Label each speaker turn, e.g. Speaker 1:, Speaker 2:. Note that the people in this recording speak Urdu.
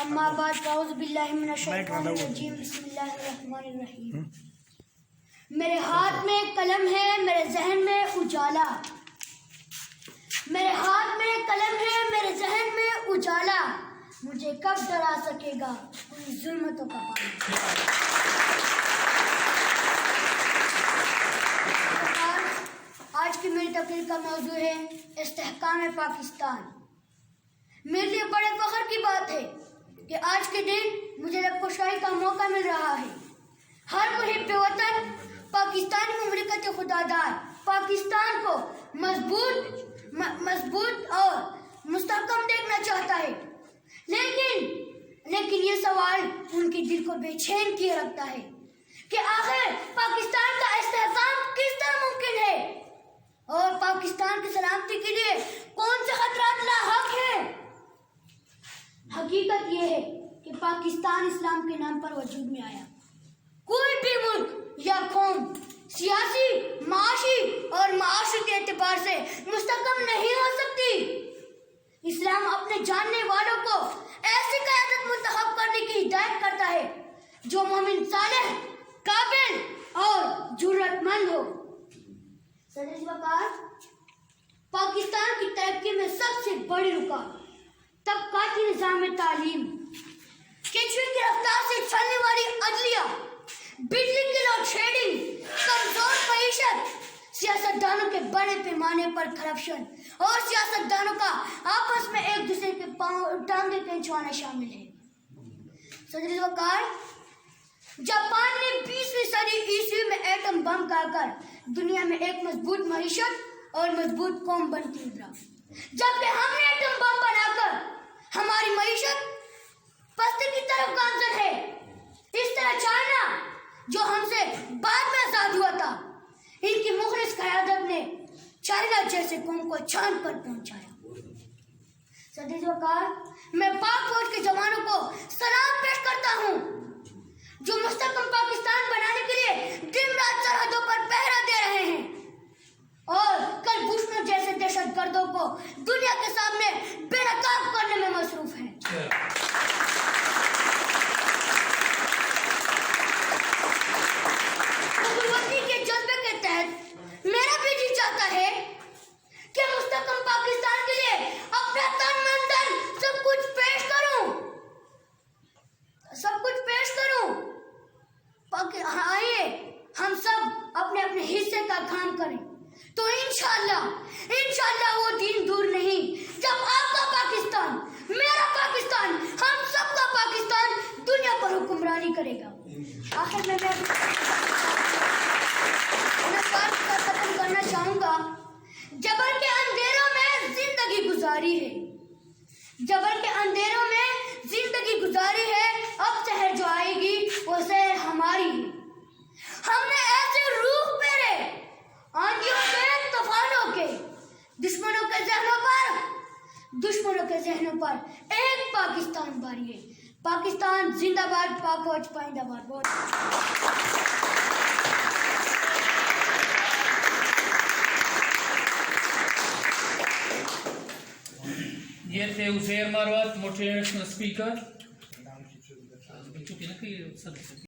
Speaker 1: اما بعد اعوذ باللہ من الشیطان الرجیم بسم اللہ الرحمن الرحیم. میرے ہاتھ میں قلم ہے میرے ذہن میں اجالا، میرے ہاتھ میں قلم ہے میرے ذہن میں اجالا، مجھے کب ڈرا سکے گا کوئی ظلمتوں کا پانی. آج کی میری تقریر کا موضوع ہے استحکام پاکستان. میرے لیے بڑے فخر کی بات ہے کہ آج کے دن مجھے لب کشائی کا موقع مل رہا ہے. ہر محب وطن پاکستانی مملکت خداداد پاکستان کو مضبوط اور مستحکم دیکھنا چاہتا ہے، لیکن یہ سوال ان کے دل کو بے چین کیے رکھتا ہے کہ آخر پاکستان کا استحکام کس طرح ممکن ہے اور پاکستان کی سلامتی کے لیے کون سے خطرات لاحق ہیں. حقیقت یہ ہے کہ پاکستان اسلام کے نام پر وجود میں آیا. کوئی بھی ملک یا قوم سیاسی، معاشی اور معاشرتی اعتبار سے مستحکم نہیں ہو سکتی. اسلام اپنے جاننے والوں کو ایسی قیادت منتخب کرنے کی ہدایت کرتا ہے جو مومن صالح، قابل اور جرأت مند ہو. صدر وقار، پاکستان کی ترقی میں سب سے بڑی رکاوٹ طبقاتی نظام تعلیم، کچوے کی رفتار سے چلنے والی عدلیہ، بجلی کی لوڈ شیڈنگ، کمزور معیشت، سیاستدانوں کے بڑے پیمانے پر کرپشن اور سیاستدانوں کا آپس میں ایک دوسرے کے ٹانگیں کھینچوانا شامل ہے. صدر وقار، جاپان نے 20ویں صدی عیسوی میں ایٹم بم کا کر دنیا میں ایک مضبوط معیشت اور مضبوط قوم بن کے ابھرا، جبکہ ہم نے ایٹم بم بنا کر ہماری معیشت پستی کی طرف گامزن ہے. اس طرح چائنا جو ہم سے بعد میں آزاد ہوا تھا، ان کی مخلص قیادت نے چائنا جیسے قوم کو چاند پر پہنچایا. صدر وقار، میں پاک فوج کے جوانوں کو سلام پیش کرتا ہوں جو مستحکم پاکستان بنانے کے لیے دن رات سرحدوں پر پہرا دے رہے ہیں اور کل دشمنوں جیسے دہشت گردوں کو دنیا کے سامنے بے نقاب کرنے میں مصروف ہیں. حکومتی کے جذبے کے تحت میرا بھی جی چاہتا ہے کہ مستحکم پاکستان کے لیے اپنا تن من دھن سب کچھ پیش کروں. آئیے ہم سب اپنے اپنے حصے کا کام کریں تو انشاءاللہ وہ دن دور نہیں جب آپ کا پاکستان، میرا پاکستان، ہم سب کا پاکستان دنیا پر حکمرانی کرے گا. آخر میں بات کا ختم کرنا چاہوں گا. جبل کے اندھیروں میں زندگی گزاری ہے، جبل کے اندھیروں میں زندگی گزاری ہے، اب شہر جو آئے گی وہ شہر ہماری ہے. ہم نے ایسے روح پھیرے آندھیوں کے، طوفانوں کے، دشمنوں کے ذہنوں پر ایک پاکستان باری ہے. پاکستان زندہ باد، پاک فوج پائندہ باد.
Speaker 2: یہ تھے عزیر مروت موٹیویشنل اسپیکر.